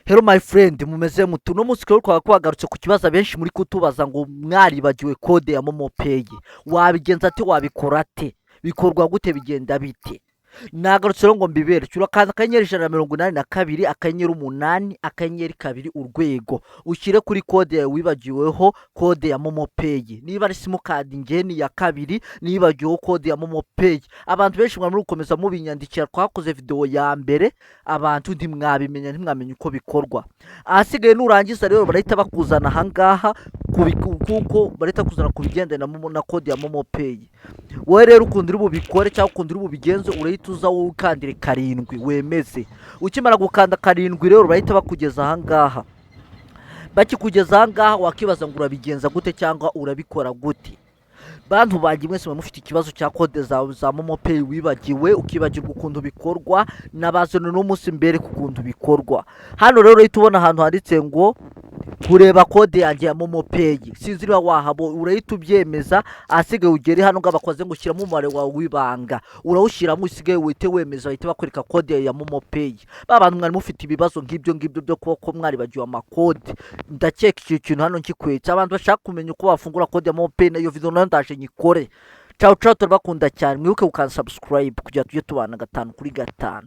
Hello my friend, mumeze mutu no munsi rero kwagarutse ku kibazo benshi muri kutubaza ngo mwaribagiwe kode ya MOMO Pay. Wabigenza ate, wabikora ate, bikorwa gute, bigenda bite? Nagarutse rero ngo mbibere cyurakaza akanyenyeri 182 akanyenyeri 8 akanyenyeri 2 urwego ushyire kuri kode yawe wibagiweho kode ya MOMO Pay. Niba ari simukadi ngeni ya 2 nibagiweho kode ya MOMO Pay. Abantu benshi mwari gukomeza mubinyandikira, twakoze video ya mbere abantu ntimwabimenya ntimwamenye uko bikorwa. Ahasigaye nurangiza rero barahita bakuzana hangaha kuko barahita kuzana kubigendana na kode ya MOMO Pay. Wowe rero ukundira ububikore cyangwa ukundira ububigenze urahita uza wowe ukandire 7 wemeze. Ukimara gukanda 7 rero barahita bakugeza hangaha. Bakikugeza hangaha wakibaza ngo urabigenza gute cyangwa urabikora gute. Bantu bange mwese mufite ikibazo cya kode za MOMO Pay wibagiwe, ukibagirwa ukuntu bikorwa, nabazana no munsi mbere kukuntu bikorwa. Hano rero urahita ubona ahantu handitse ngo kureba kode yanjye ya MOMO Pay. Sinzi niba wahabo, urahita ubyemeza. Asigaye ugere hano ngabakoze ngo ushyiramo umubare wawe wibanga, urawushyiramo usigaye wite wemeza, bahita bakwereka kode ya MOMO Pay. Babantu mwari mufite ibibazo ngibyo byo ko mwari bagiwe amakode, ndakeka iki kintu hano nkikwetse. Abantu bashaka kumenya uko bafungura kode ya MOMO Pay nayo video ndaje nyikore. Ciao turabakunda cyane, mwibuke gukanda subscribe kugira tujye tubana 5 kuri 5.